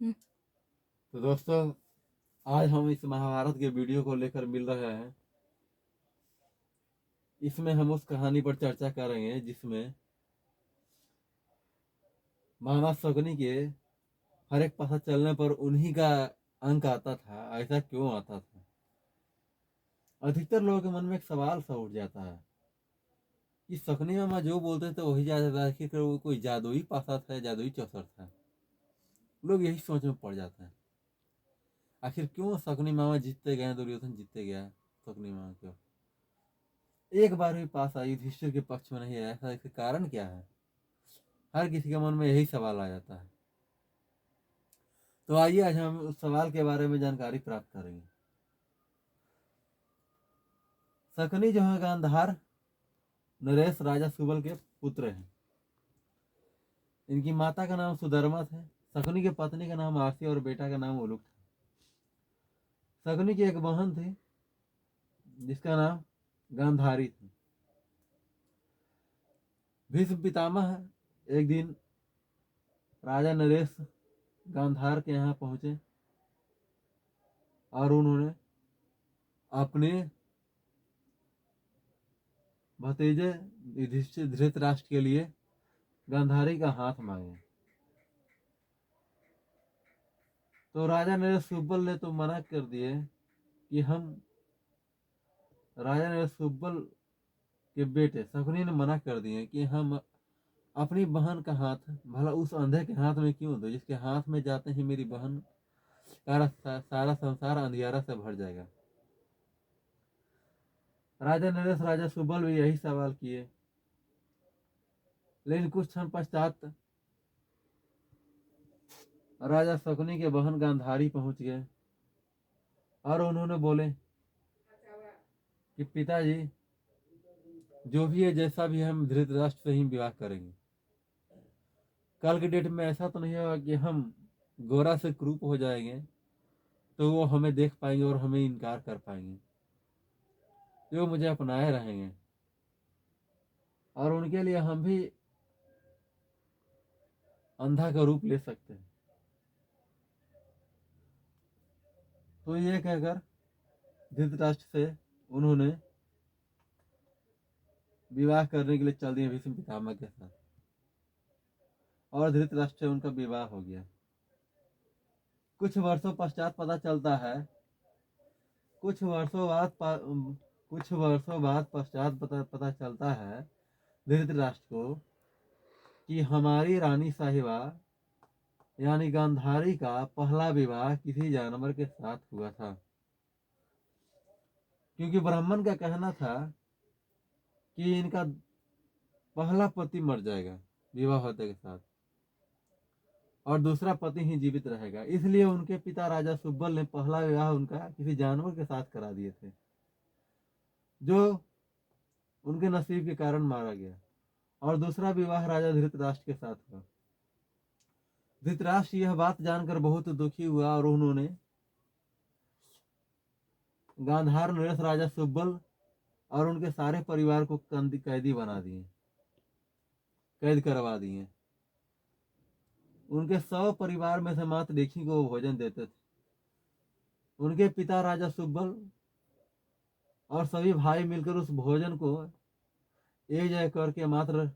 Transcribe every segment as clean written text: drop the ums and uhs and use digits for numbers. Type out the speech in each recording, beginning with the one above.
हम्म। तो दोस्तों, आज हम इस महाभारत के वीडियो को लेकर मिल रहे हैं। इसमें हम उस कहानी पर चर्चा करेंगे जिसमें महाराज शकुनी के हर एक पता चलने पर उन्हीं का अंक आता था। ऐसा क्यों आता था? अधिकतर लोगों के मन में एक सवाल सा उठ जाता है कि शकुनी मामा जो बोलते थे वही जाता था। आखिर वो कोई जादुई पासा था, जादुई चौसर था। लोग यही सोच में पड़ जाते हैं, आखिर क्यों शकुनी मामा जीतते गए, दुर्योधन जीतते गया। शकुनी मामा क्यों एक बार भी पास आई, युधिष्ठिर के पक्ष में नहीं आया? ऐसा इसका कारण क्या है? हर किसी के मन में यही सवाल आ जाता है। तो आइए आज हम उस सवाल के बारे में जानकारी प्राप्त करेंगे। शकुनी जो है गांधार नरेश राजा सुबल के पुत्र हैं। इनकी माता का नाम सुधर्मा था। शकुनी की पत्नी का नाम आरसी और बेटा का नाम उलूक था। शकुनी की एक बहन थी जिसका नाम गांधारी थी। भीष्म पितामह एक दिन राजा नरेश गांधार के यहाँ पहुंचे और उन्होंने अपने भतीजे युधिष्ठिर धृतराष्ट्र के लिए गांधारी का हाथ मांगे। तो राजा नरेश सुब्बल ने तो मना कर दिए कि हम राजा नरेश सुब्बल के बेटे शकुनी ने मना कर दिए कि हम अपनी बहन का हाथ भला उस अंधे के हाथ में क्यों दो जिसके हाथ में जाते ही मेरी बहन का सारा संसार अंधियारा से भर जाएगा। राजा नरेश राजा सुब्बल भी यही सवाल किए, लेकिन कुछ क्षण पश्चात राजा शकुनी के बहन गांधारी पहुंच गए और उन्होंने बोले कि पिताजी, जो भी है जैसा भी है, हम धृतराष्ट्र से ही विवाह करेंगे। कल के डेट में ऐसा तो नहीं होगा कि हम गोरा से क्रूप हो जाएंगे तो वो हमें देख पाएंगे और हमें इनकार कर पाएंगे। जो मुझे अपनाए रहेंगे और उनके लिए हम भी अंधा का रूप ले सकते हैं। तो ये कहकर धृतराष्ट्र से उन्होंने विवाह करने के लिए चल दिए भीष्म पितामह के साथ और धृतराष्ट्र से उनका विवाह हो गया। कुछ वर्षों पश्चात पता चलता है, कुछ वर्षों बाद कुछ वर्षों बाद पश्चात पता चलता है धृतराष्ट्र को कि हमारी रानी साहिबा यानी गांधारी का पहला विवाह किसी जानवर के साथ हुआ था। क्योंकि ब्राह्मण का कहना था कि इनका पहला पति मर जाएगा विवाह होते के साथ और दूसरा पति ही जीवित रहेगा, इसलिए उनके पिता राजा सुब्बल ने पहला विवाह उनका किसी जानवर के साथ करा दिए थे, जो उनके नसीब के कारण मारा गया। और दूसरा विवाह राजा धृतराष्ट्र के साथ हुआ। धृतराष्ट्र यह बात जानकर बहुत दुखी हुआ और उन्होंने गांधार नरेश राजा सुब्बल और उनके सारे परिवार को कैदी बना दिए, कैद करवा दिए। उनके 100 परिवार में से मात्र एक ही को वो भोजन देते थे। उनके पिता राजा सुब्बल और सभी भाई मिलकर उस भोजन को एक जगह करके मात्र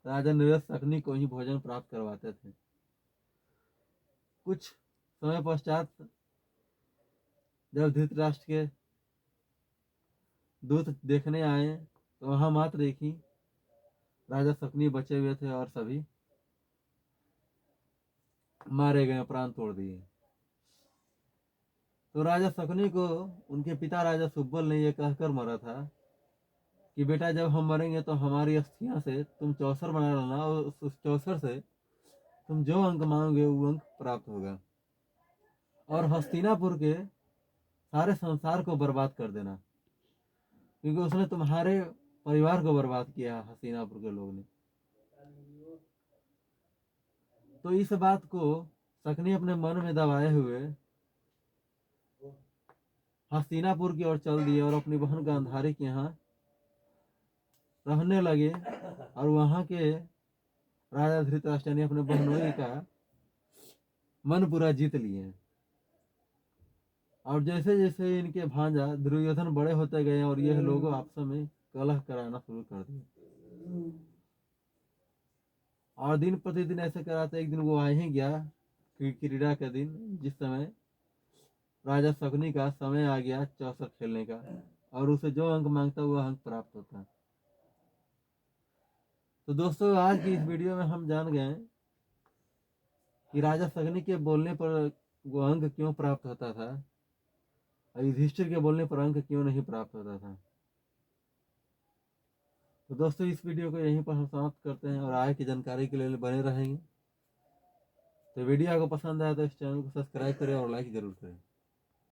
राजा नरेश शकुनी को ही भोजन प्राप्त करवाते थे। कुछ समय पश्चात जब धृतराष्ट्र के दूत देखने आए तो वहां मात्र एक ही राजा शकुनी बचे हुए थे और सभी मारे गए, प्राण तोड़ दिए। तो राजा शकुनी को उनके पिता राजा सुब्बल ने यह कहकर मरा था कि बेटा, जब हम मरेंगे तो हमारी अस्थियां से तुम चौसर बना लेना और उस चौसर से तुम जो अंक मांगोगे वो अंक प्राप्त होगा और हस्तिनापुर के सारे संसार को बर्बाद कर देना, क्योंकि उसने तुम्हारे परिवार को बर्बाद किया हस्तिनापुर के लोग ने। तो इस बात को शकुनी अपने मन में दबाए हुए हस्तिनापुर की ओर चल दिए और अपनी बहन गांधारी के यहाँ रहने लगे और वहां के राजा धृतराष्ट्र ने अपने बहनोई का मन पूरा जीत लिए। और जैसे जैसे इनके भांजा दुर्योधन बड़े होते गए और यह लोगों आपस में कलह कराना शुरू कर दिया। और दिन प्रतिदिन ऐसे कराते, एक दिन वो आ ही गया क्रीड़ा के दिन, जिस समय राजा शकुनी का समय आ गया चौसर खेलने का, और उसे जो अंक मांगता वह अंक प्राप्त होता। तो दोस्तों आज की इस वीडियो में हम जान गए कि राजा शकुनी के बोलने पर वो अंक क्यों प्राप्त होता था और युधिष्ठिर के बोलने पर अंक क्यों नहीं प्राप्त होता था। तो दोस्तों इस वीडियो को यहीं पर हम समाप्त करते हैं और आगे की जानकारी के लिए बने रहेंगे। तो वीडियो आपको पसंद आया तो इस चैनल को सब्सक्राइब करें और लाइक जरूर करें।